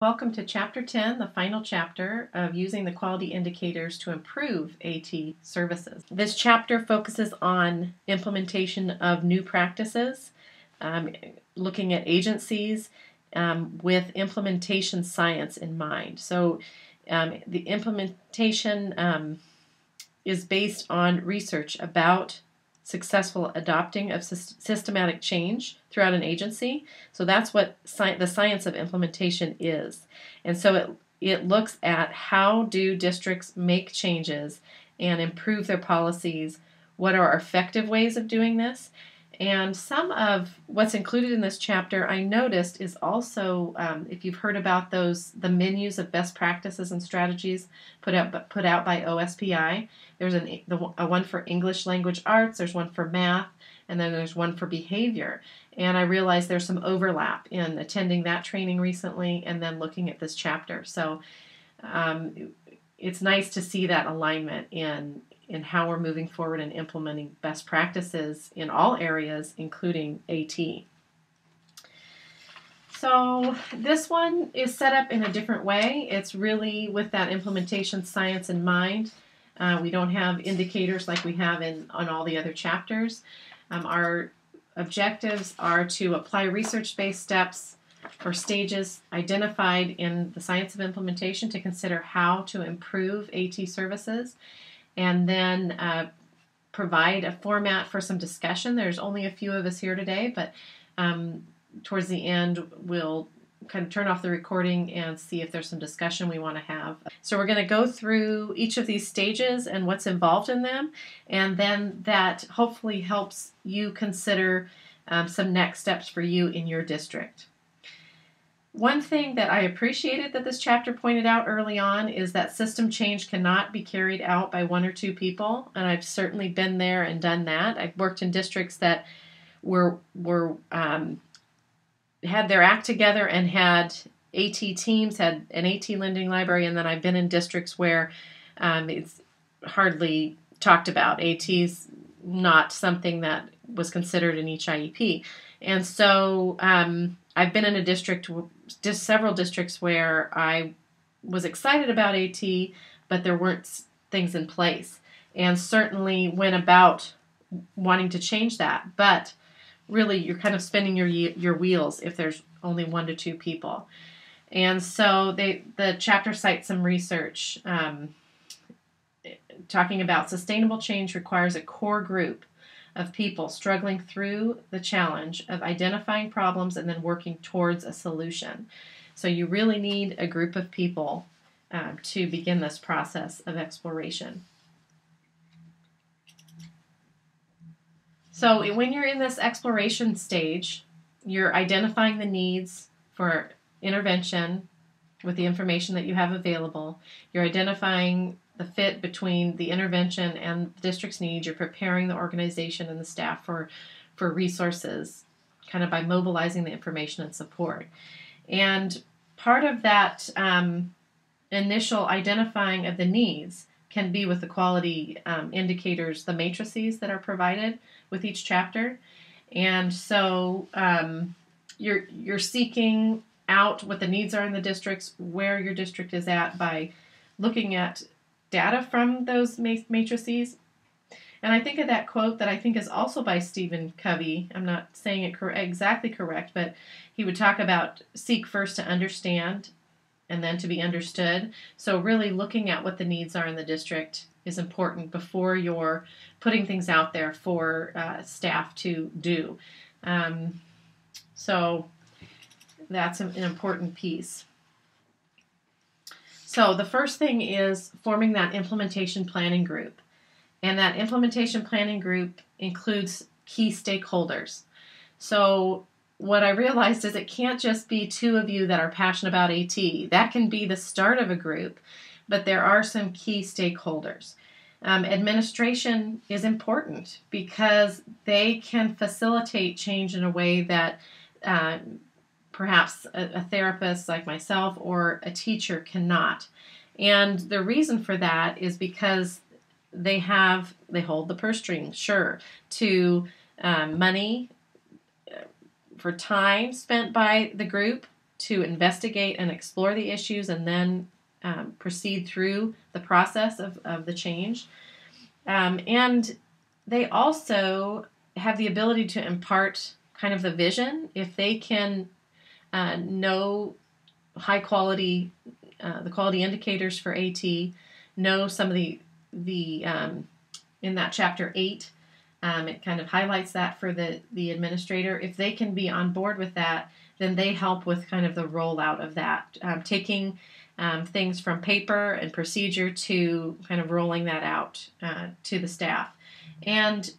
Welcome to Chapter 10, the final chapter of using the quality indicators to improve AT services. This chapter focuses on implementation of new practices, looking at agencies with implementation science in mind. So the implementation is based on research about successful adopting of systematic change throughout an agency. So that's what the science of implementation is. And so it looks at how do districts make changes and improve their policies, what are effective ways of doing this. And some of what's included in this chapter I noticed is also, if you've heard about the menus of best practices and strategies put out by OSPI. There's a one for English language arts, there's one for math, and then there's one for behavior. And I realized there's some overlap in attending that training recently and then looking at this chapter. So it's nice to see that alignment in how we're moving forward and implementing best practices in all areas, including AT. So this one is set up in a different way. It's really with that implementation science in mind. We don't have indicators like we have on all the other chapters. Our objectives are to apply research-based steps or stages identified in the science of implementation to consider how to improve AT services, and then provide a format for some discussion. There's only a few of us here today, but towards the end we'll kind of turn off the recording and see if there's some discussion we want to have. So we're going to go through each of these stages and what's involved in them, and then that hopefully helps you consider some next steps for you in your district. One thing that I appreciated that this chapter pointed out early on is that system change cannot be carried out by one or two people, and I've certainly been there and done that. I've worked in districts that had their act together and had AT teams, had an AT lending library, and then I've been in districts where it's hardly talked about. AT's not something that was considered in each IEP. And so I've been in a district, just several districts where I was excited about AT, but there weren't things in place, and certainly went about wanting to change that. But really, you're kind of spinning your wheels if there's only one to two people. And so the chapter cites some research talking about sustainable change requires a core group of people struggling through the challenge of identifying problems and then working towards a solution. So you really need a group of people to begin this process of exploration. So when you're in this exploration stage, you're identifying the needs for intervention with the information that you have available. You're identifying the fit between the intervention and the district's needs. You're preparing the organization and the staff for resources, kind of by mobilizing the information and support. And part of that initial identifying of the needs can be with the quality indicators, the matrices that are provided with each chapter. And so you're seeking out what the needs are in the districts, where your district is at, by looking at data from those matrices. And I think of that quote that I think is also by Stephen Covey. I'm not saying it exactly correct, but he would talk about seek first to understand and then to be understood. So really looking at what the needs are in the district is important before you're putting things out there for staff to do. So that's an important piece. So the first thing is forming that implementation planning group. And that implementation planning group includes key stakeholders. So what I realized is it can't just be two of you that are passionate about AT. That can be the start of a group, but there are some key stakeholders. Administration is important because they can facilitate change in a way that perhaps a therapist like myself or a teacher cannot. And the reason for that is because they hold the purse strings, sure, to money, for time spent by the group to investigate and explore the issues and then proceed through the process of the change. And they also have the ability to impart kind of the vision. If they can know high quality, the quality indicators for AT, know some of the in that chapter 8, it kind of highlights that for the administrator. If they can be on board with that, then they help with kind of the rollout of that, taking things from paper and procedure to kind of rolling that out to the staff. And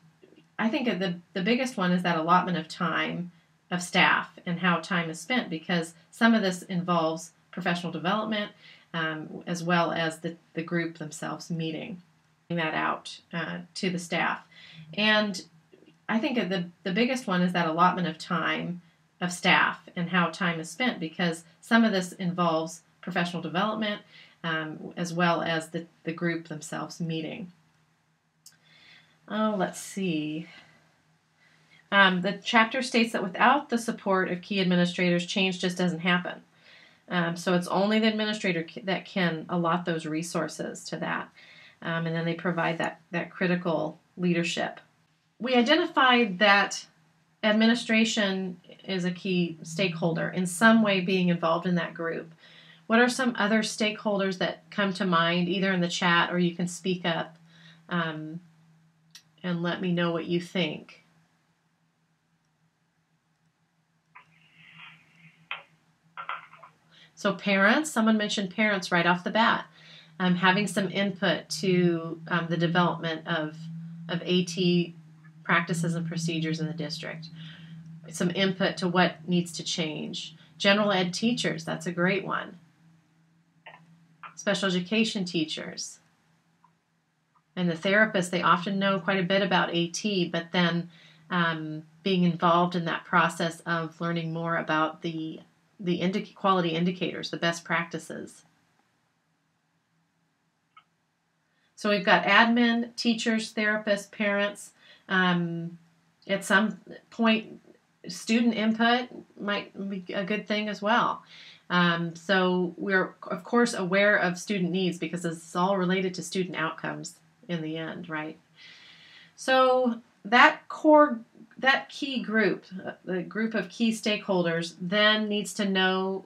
I think the biggest one is that allotment of time of staff and how time is spent, because some of this involves professional development as well as the group themselves meeting that out to the staff. And I think the biggest one is that allotment of time of staff and how time is spent, because some of this involves professional development as well as the group themselves meeting. Oh, let's see. The chapter states that without the support of key administrators, change just doesn't happen. So it's only the administrator that can allot those resources to that. And then they provide that critical leadership. We identified that administration is a key stakeholder in some way being involved in that group. What are some other stakeholders that come to mind, either in the chat or you can speak up and let me know what you think? So parents, someone mentioned parents right off the bat, having some input to the development of AT practices and procedures in the district. Some input to what needs to change. General ed teachers, that's a great one. Special education teachers. And the therapists, they often know quite a bit about AT, but then being involved in that process of learning more about the quality indicators, the best practices. So we've got admin, teachers, therapists, parents. At some point, student input might be a good thing as well. So we're, of course, aware of student needs because this is all related to student outcomes in the end, right? So that key group, the group of key stakeholders, then needs to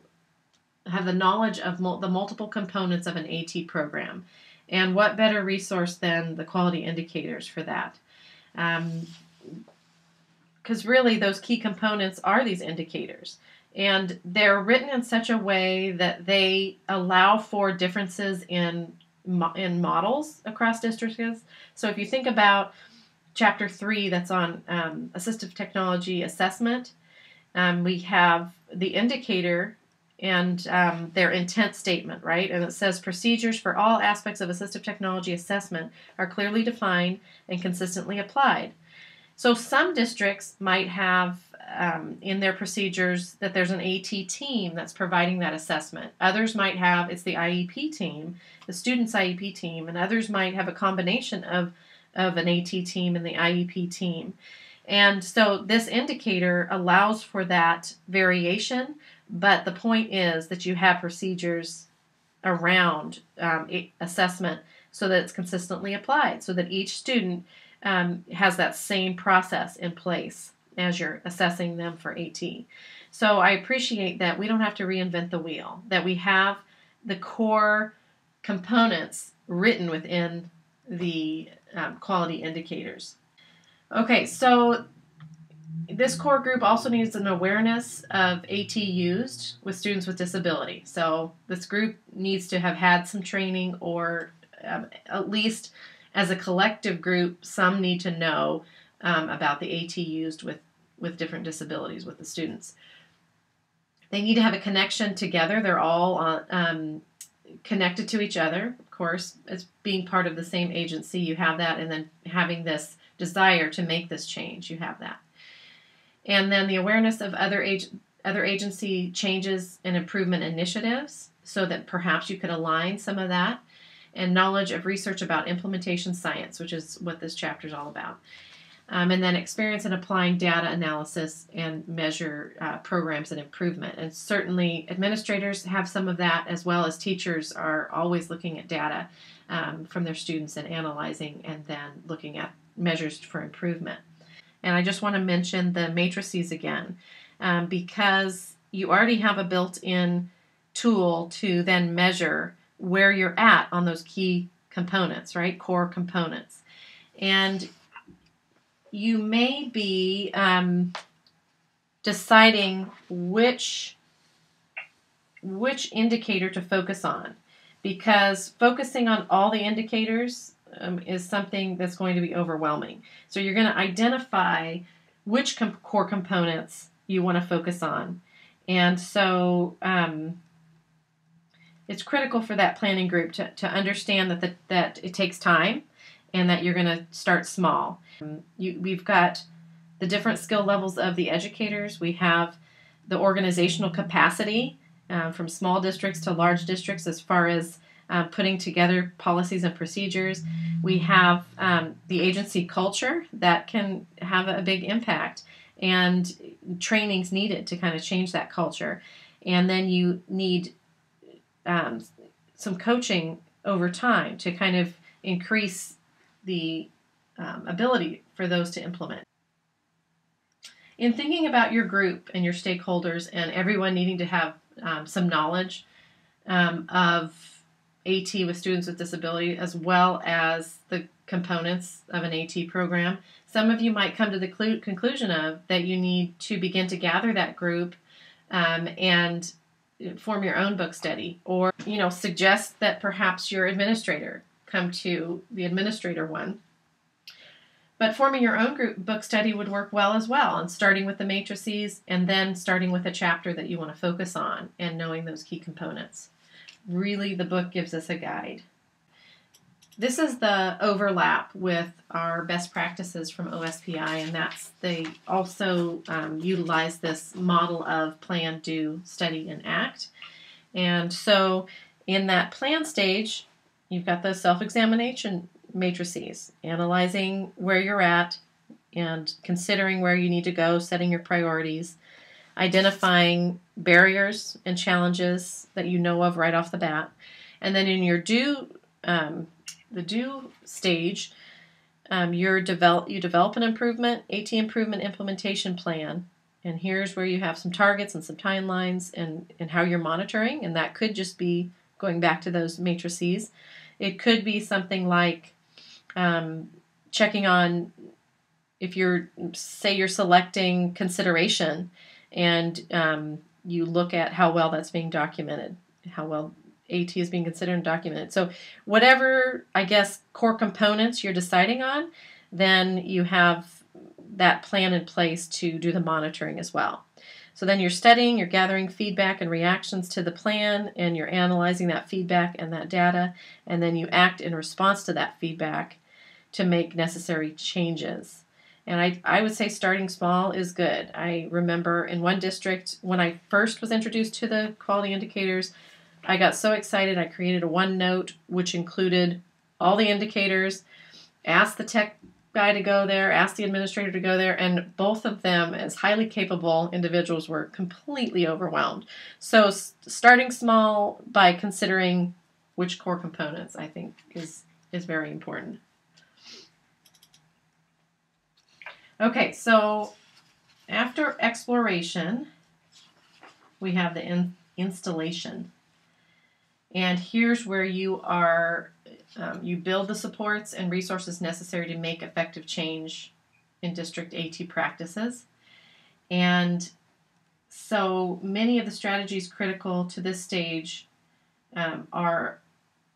have the knowledge of the multiple components of an AT program. And what better resource than the quality indicators for that? Because really those key components are these indicators. And they're written in such a way that they allow for differences in models across districts. So if you think about Chapter 3 that's on assistive technology assessment, we have the indicator and their intent statement, right? And it says procedures for all aspects of assistive technology assessment are clearly defined and consistently applied. So some districts might have in their procedures that there's an AT team that's providing that assessment. Others might have, it's the IEP team, the student's IEP team, and others might have a combination of an AT team and the IEP team. And so this indicator allows for that variation, but the point is that you have procedures around assessment so that it's consistently applied, so that each student has that same process in place as you're assessing them for AT. So I appreciate that we don't have to reinvent the wheel, that we have the core components written within the quality indicators. Okay, so this core group also needs an awareness of AT used with students with disability. So this group needs to have had some training, or at least as a collective group, some need to know about the AT used with different disabilities with the students. They need to have a connection together. They're all connected to each other, of course. As being part of the same agency, you have that, and then having this desire to make this change, you have that. And then the awareness of other agency changes and improvement initiatives, so that perhaps you could align some of that, and knowledge of research about implementation science, which is what this chapter is all about. And then experience in applying data analysis and measure programs and improvement. And certainly administrators have some of that, as well as teachers are always looking at data from their students and analyzing and then looking at measures for improvement. And I just want to mention the matrices again, because you already have a built-in tool to then measure where you're at on those key components, right? Core components. And you may be deciding which indicator to focus on, because focusing on all the indicators is something that's going to be overwhelming. So you're going to identify which core components you want to focus on. And so it's critical for that planning group to understand that it takes time and that you're going to start small. We've got the different skill levels of the educators. We have the organizational capacity from small districts to large districts as far as putting together policies and procedures. We have the agency culture that can have a big impact, and training's needed to kind of change that culture. And then you need some coaching over time to kind of increase the ability for those to implement. In thinking about your group and your stakeholders and everyone needing to have some knowledge of AT with students with disability, as well as the components of an AT program, some of you might come to the conclusion of that you need to begin to gather that group and form your own book study, or suggest that perhaps your administrator come to the administrator one. But forming your own group book study would work well as well, and starting with the matrices and then starting with a chapter that you want to focus on and knowing those key components. Really, the book gives us a guide. This is the overlap with our best practices from OSPI, and they also utilize this model of plan, do, study, and act. And so in that plan stage, you've got those self-examination matrices, analyzing where you're at and considering where you need to go, setting your priorities, identifying barriers and challenges that you know of right off the bat. And then in your the do stage, you develop an AT improvement implementation plan. And here's where you have some targets and some timelines and how you're monitoring. And that could just be going back to those matrices. It could be something like checking on if you're selecting consideration, and you look at how well that's being documented, how well AT is being considered and documented. So whatever, I guess, core components you're deciding on, then you have that plan in place to do the monitoring as well. So then you're studying, you're gathering feedback and reactions to the plan, and you're analyzing that feedback and that data, and then you act in response to that feedback to make necessary changes. And I would say starting small is good. I remember in one district, when I first was introduced to the quality indicators, I got so excited I created a OneNote which included all the indicators, asked the tech guy to go there, asked the administrator to go there, and both of them, as highly capable individuals, were completely overwhelmed. So starting small by considering which core components, I think, is very important. Okay, so after exploration, we have the installation. And here's where you are, you build the supports and resources necessary to make effective change in district AT practices. And so many of the strategies critical to this stage are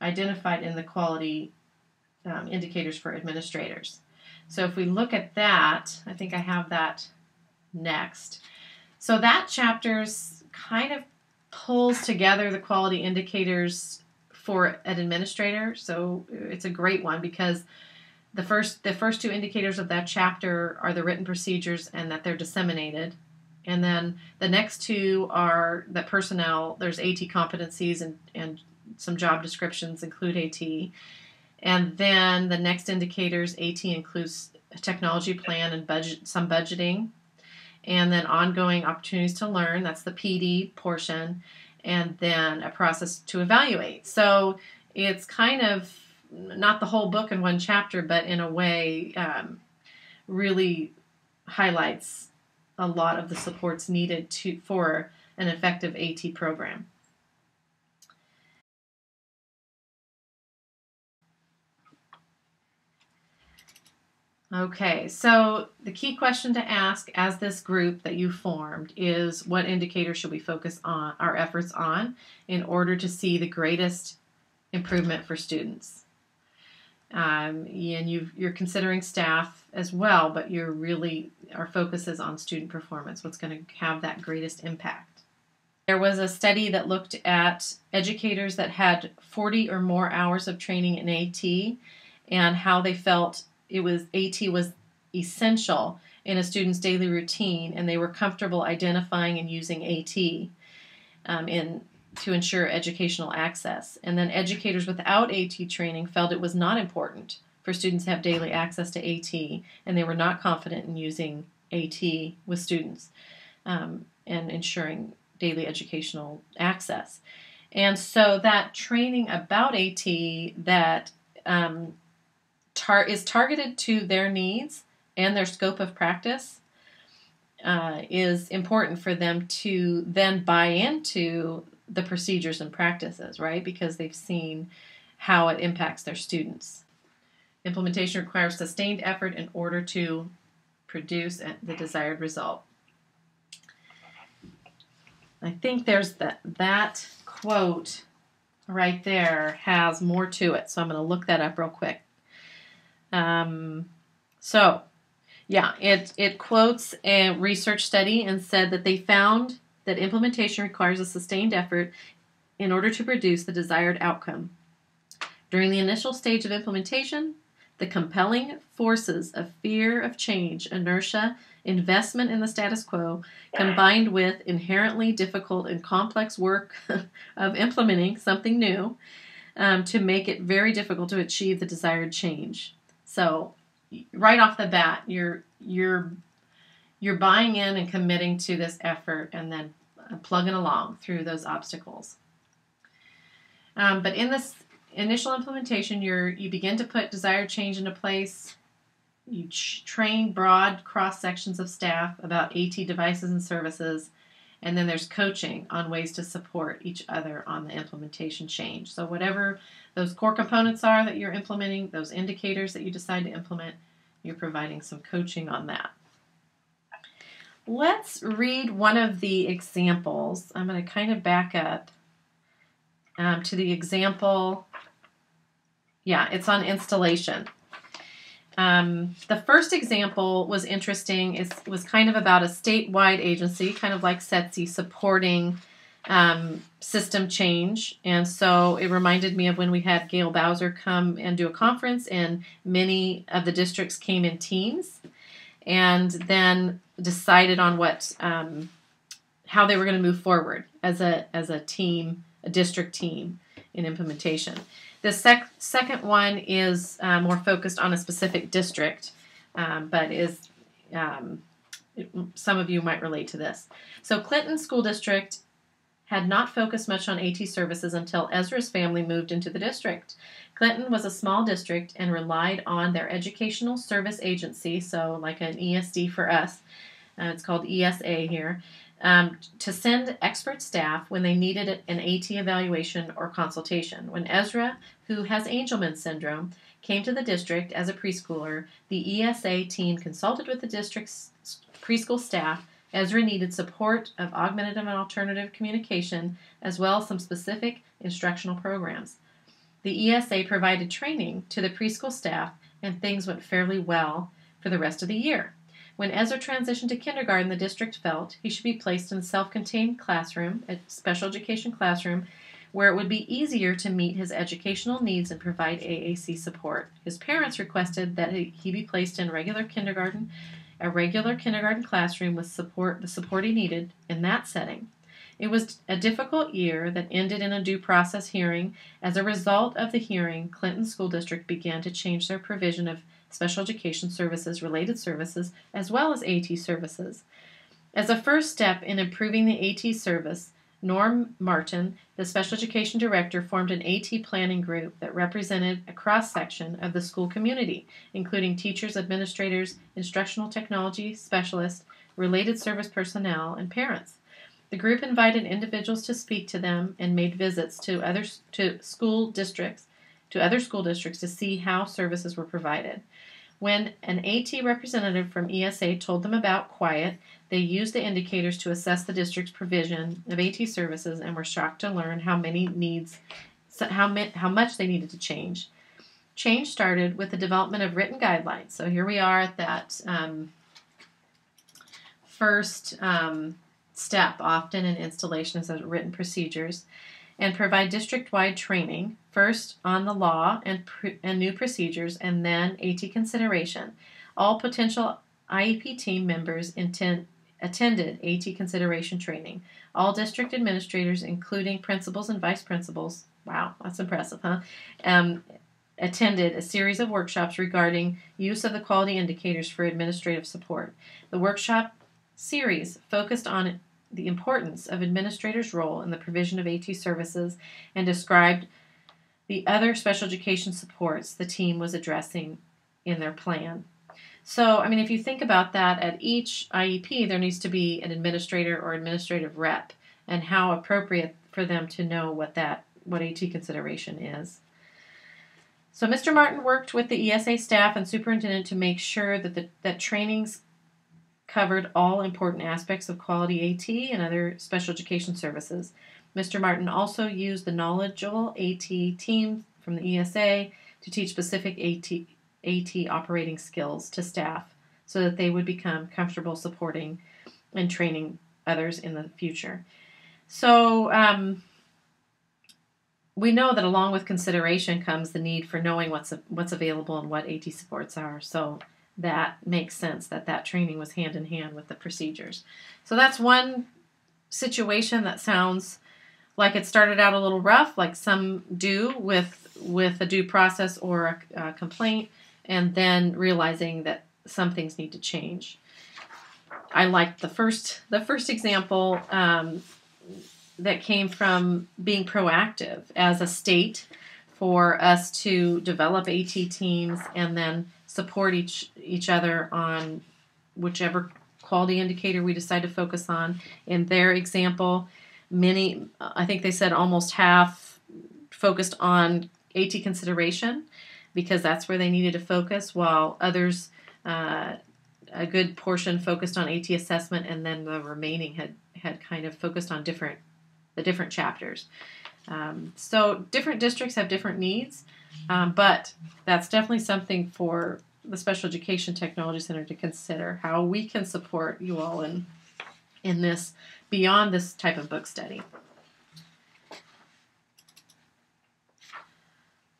identified in the quality indicators for administrators. So if we look at that, I think I have that next. So that chapter's kind of pulls together the quality indicators for an administrator. So it's a great one because the first two indicators of that chapter are the written procedures and that they're disseminated. And then the next two are the personnel. There's AT competencies and some job descriptions include AT. And then the next indicators, AT includes a technology plan and some budgeting, and then ongoing opportunities to learn. That's the PD portion, and then a process to evaluate. So it's kind of not the whole book in one chapter, but in a way really highlights a lot of the supports needed for an effective AT program. Okay, so the key question to ask as this group that you formed is, what indicators should we focus on our efforts on in order to see the greatest improvement for students? And you're considering staff as well, but our focus is on student performance, what's going to have that greatest impact. There was a study that looked at educators that had 40 or more hours of training in AT and how they felt AT was essential in a student's daily routine, and they were comfortable identifying and using AT to ensure educational access. And then educators without AT training felt it was not important for students to have daily access to AT, and they were not confident in using AT with students and ensuring daily educational access. And so that training about AT that is targeted to their needs and their scope of practice is important for them to then buy into the procedures and practices, right? Because they've seen how it impacts their students. Implementation requires sustained effort in order to produce the desired result. I think there's that quote right there has more to it, so I'm going to look that up real quick. It quotes a research study and said that they found that implementation requires a sustained effort in order to produce the desired outcome. During the initial stage of implementation, the compelling forces of fear of change, inertia, investment in the status quo, combined with inherently difficult and complex work of implementing something new, to make it very difficult to achieve the desired change. So, right off the bat, you're buying in and committing to this effort, and then plugging along through those obstacles. But in this initial implementation, you begin to put desired change into place. You train broad cross sections of staff about AT devices and services, and then there's coaching on ways to support each other on the implementation change. So whatever those core components are that you're implementing, those indicators that you decide to implement, you're providing some coaching on that. Let's read one of the examples. I'm going to kind of back up to the example. Yeah, it's on installation. The first example was interesting. It was kind of about a statewide agency, kind of like SETC, supporting system change. And so it reminded me of when we had Gail Bowser come and do a conference, and many of the districts came in teams and then decided on how they were going to move forward as a team, a district team in implementation. The second one is more focused on a specific district, but some of you might relate to this. So Clinton School District had not focused much on AT services until Ezra's family moved into the district. Clinton was a small district and relied on their educational service agency, so like an ESD for us, it's called ESA here, to send expert staff when they needed an AT evaluation or consultation. When Ezra, who has Angelman syndrome, came to the district as a preschooler, the ESA team consulted with the district's preschool staff. Ezra needed support of augmentative and alternative communication, as well as some specific instructional programs. The ESA provided training to the preschool staff, and things went fairly well for the rest of the year. When Ezra transitioned to kindergarten, the district felt he should be placed in a self-contained classroom, a special education classroom, where it would be easier to meet his educational needs and provide AAC support. His parents requested that he be placed in a regular kindergarten classroom with the support he needed in that setting. It was a difficult year that ended in a due process hearing. As a result of the hearing, Clinton School District began to change their provision of special education services, related services, as well as AT services. As a first step in improving the AT service, Norm Martin, the special education director, formed an AT planning group that represented a cross-section of the school community, including teachers, administrators, instructional technology specialists, related service personnel, and parents. The group invited individuals to speak to them and made visits to other school districts to see how services were provided. When an AT representative from ESA told them about QIAT, they used the indicators to assess the district's provision of AT services and were shocked to learn how much they needed to change. Change started with the development of written guidelines. So here we are at that first step, often in installations of written procedures, and provide district-wide training, first on the law and new procedures, and then AT consideration. All potential IEP team members attended AT consideration training. All district administrators, including principals and vice principals, wow, that's impressive, huh? Attended a series of workshops regarding use of the quality indicators for administrative support. The workshop series focused on the importance of administrators' role in the provision of AT services and described the other special education supports the team was addressing in their plan. So, I mean, if you think about that, at each IEP there needs to be an administrator or administrative rep, and how appropriate for them to know what AT consideration is. So Mr. Martin worked with the ESA staff and superintendent to make sure that trainings covered all important aspects of quality AT and other special education services. Mr. Martin also used the knowledgeable AT team from the ESA to teach specific AT operating skills to staff so that they would become comfortable supporting and training others in the future. So we know that along with consideration comes the need for knowing what's available and what AT supports are. So that makes sense that training was hand in hand with the procedures. So that's one situation that sounds like it started out a little rough, like some do with a due process or a complaint, and then realizing that some things need to change. I like the first example that came from being proactive as a state for us to develop AT teams and then support each other on whichever quality indicator we decide to focus on. In their example, many, I think they said almost half, focused on AT consideration because that's where they needed to focus, while others, a good portion focused on AT assessment, and then the remaining had kind of focused on the different chapters. So different districts have different needs, but that's definitely something for the Special Education Technology Center to consider, how we can support you all in this, beyond this type of book study.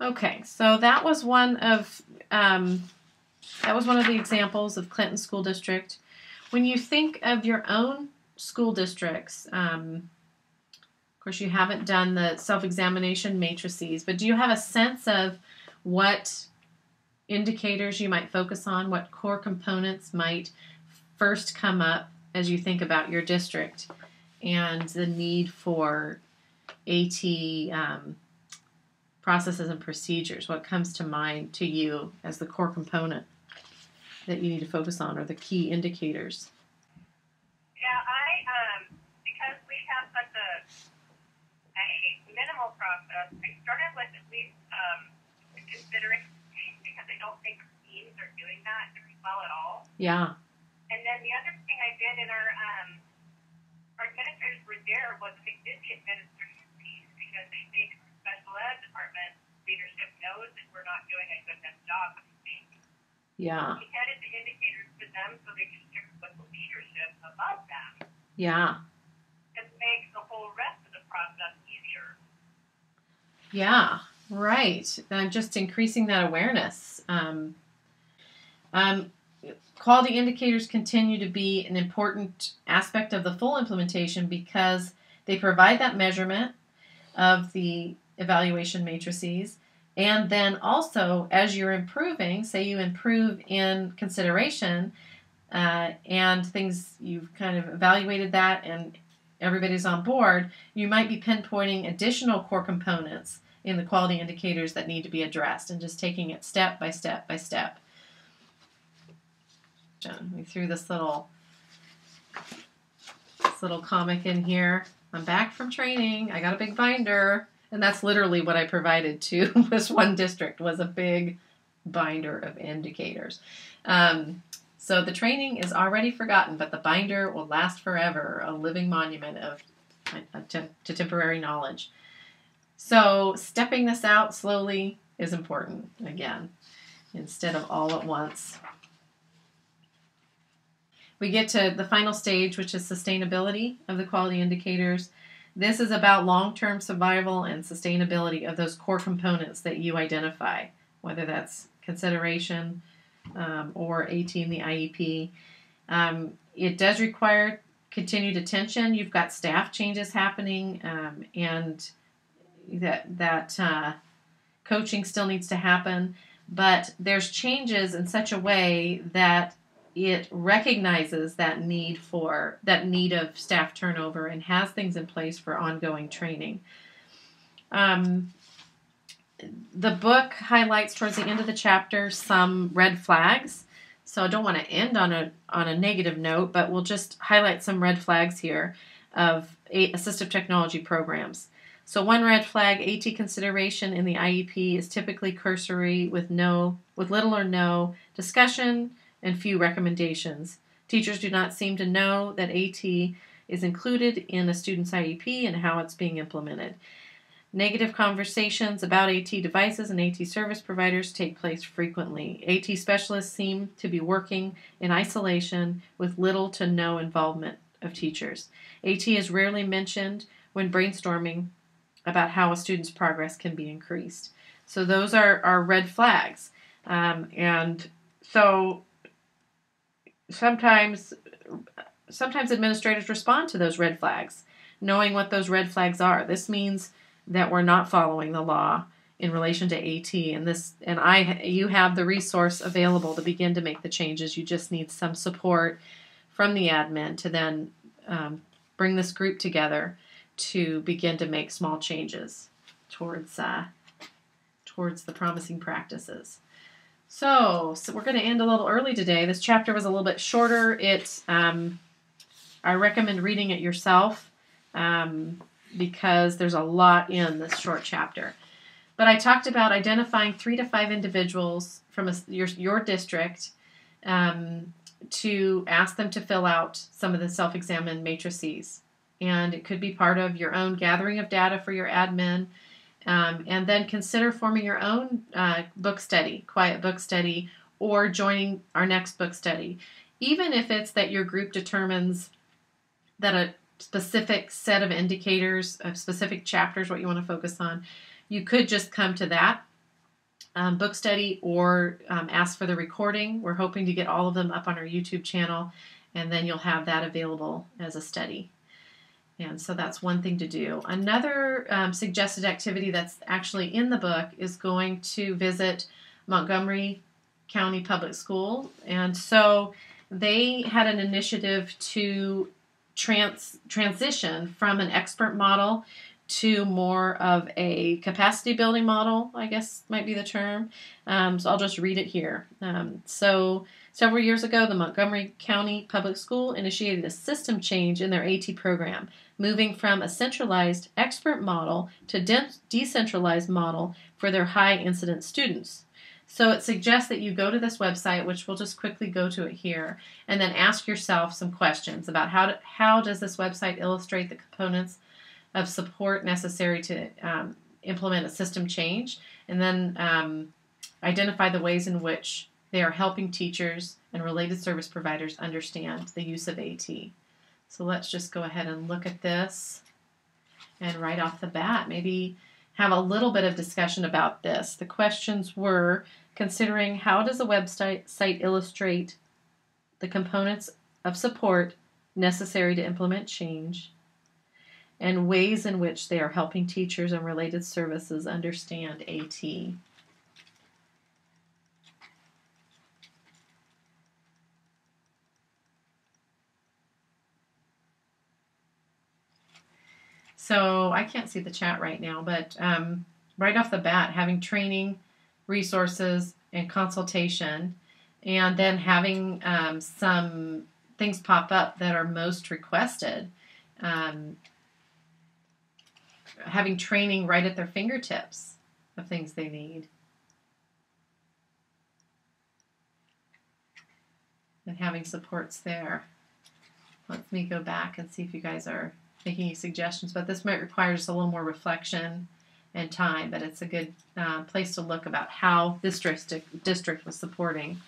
Okay, so that was one of the examples of Clinton School District. When you think of your own school districts, of course you haven't done the self-examination matrices, but do you have a sense of what indicators you might focus on, what core components might first come up as you think about your district and the need for AT processes and procedures? What comes to mind to you as the core component that you need to focus on, or the key indicators? Yeah, because we have such a minimal process, I started with at least considering, because I don't think teams are doing that very well at all. Yeah. And then the other thing I did in our administrators were there was they did the administrative piece, because they think our special ed department leadership knows that we're not doing a good enough job. Yeah. We handed the indicators to them so they can share with the leadership above them. Yeah. To make the whole rest of the process easier. Yeah, right. Just increasing that awareness. Quality indicators continue to be an important aspect of the full implementation because they provide that measurement of the evaluation matrices. And then also, as you're improving, say you improve in consideration, and things, you've kind of evaluated that and everybody's on board, you might be pinpointing additional core components in the quality indicators that need to be addressed and just taking it step by step by step. We threw this little comic in here. I'm back from training. I got a big binder. And that's literally what I provided to this one district, was a big binder of indicators. So the training is already forgotten, but the binder will last forever, a living monument to temporary knowledge. So stepping this out slowly is important, again, instead of all at once. We get to the final stage, which is sustainability of the quality indicators. This is about long-term survival and sustainability of those core components that you identify, whether that's consideration or AT in the IEP. It does require continued attention. You've got staff changes happening, and that coaching still needs to happen, but there's changes in such a way that it recognizes that need of staff turnover and has things in place for ongoing training. The book highlights towards the end of the chapter some red flags. So I don't want to end on a negative note, but we'll just highlight some red flags here of assistive technology programs. So one red flag, AT consideration in the IEP is typically cursory with little or no discussion and few recommendations. Teachers do not seem to know that AT is included in a student's IEP and how it's being implemented. Negative conversations about AT devices and AT service providers take place frequently. AT specialists seem to be working in isolation with little to no involvement of teachers. AT is rarely mentioned when brainstorming about how a student's progress can be increased. So those are red flags. And so sometimes administrators respond to those red flags, knowing what those red flags are. This means that we're not following the law in relation to AT, you have the resource available to begin to make the changes. You just need some support from the admin to then bring this group together to begin to make small changes towards the promising practices. So we're going to end a little early today. This chapter was a little bit shorter. I recommend reading it yourself because there's a lot in this short chapter. But I talked about identifying 3 to 5 individuals from your district to ask them to fill out some of the self-examined matrices. And it could be part of your own gathering of data for your admin. And then consider forming your own book study, QIAT book study, or joining our next book study. Even if it's that your group determines that a specific set of indicators, of specific chapters, what you want to focus on, you could just come to that book study or ask for the recording. We're hoping to get all of them up on our YouTube channel, and then you'll have that available as a study. And so that's one thing to do. Another suggested activity that's actually in the book is going to visit Montgomery County Public School. And so they had an initiative to transition from an expert model to more of a capacity building model, I guess might be the term. So I'll just read it here. So several years ago, the Montgomery County Public School initiated a system change in their AT program, moving from a centralized expert model to decentralized model for their high incidence students. So it suggests that you go to this website, which we'll just quickly go to it here, and then ask yourself some questions about how does this website illustrate the components of support necessary to implement a system change, and then identify the ways in which they are helping teachers and related service providers understand the use of AT. So let's just go ahead and look at this, and right off the bat, maybe have a little bit of discussion about this. The questions were considering how does a website illustrate the components of support necessary to implement change, and ways in which they are helping teachers and related services understand AT. So I can't see the chat right now, but right off the bat, having training, resources, and consultation, and then having some things pop up that are most requested. Having training right at their fingertips of things they need. And having supports there. Let me go back and see if you guys are making any suggestions, but this might require just a little more reflection and time, but it's a good place to look about how this district was supporting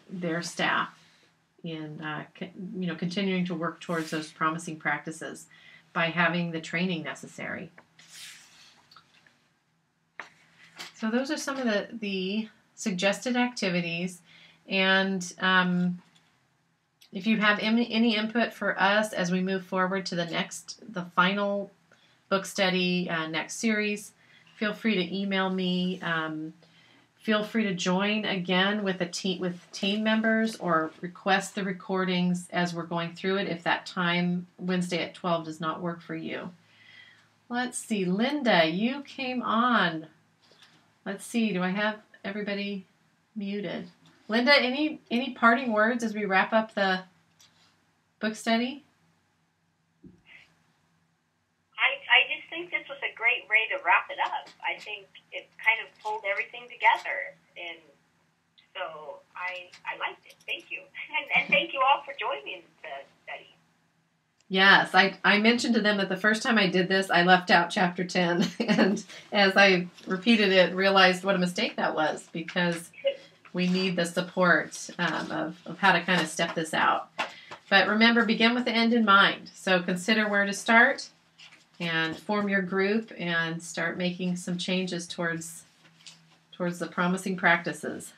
their staff in continuing to work towards those promising practices by having the training necessary. So those are some of the suggested activities, and if you have any input for us as we move forward to the final book study next series, feel free to email me. Feel free to join again with team members, or request the recordings as we're going through it if that time Wednesday at 12 does not work for you. Let's see, Linda, you came on. Let's see, do I have everybody muted? Linda, any parting words as we wrap up the book study? I just think this was a great way to wrap it up. I think it kind of pulled everything together, and so I liked it. Thank you. And thank you all for joining the study. Yes, I mentioned to them that the first time I did this, I left out chapter 10, and as I repeated it, realized what a mistake that was, because we need the support of how to kind of step this out. But remember, begin with the end in mind. So consider where to start and form your group and start making some changes towards the promising practices.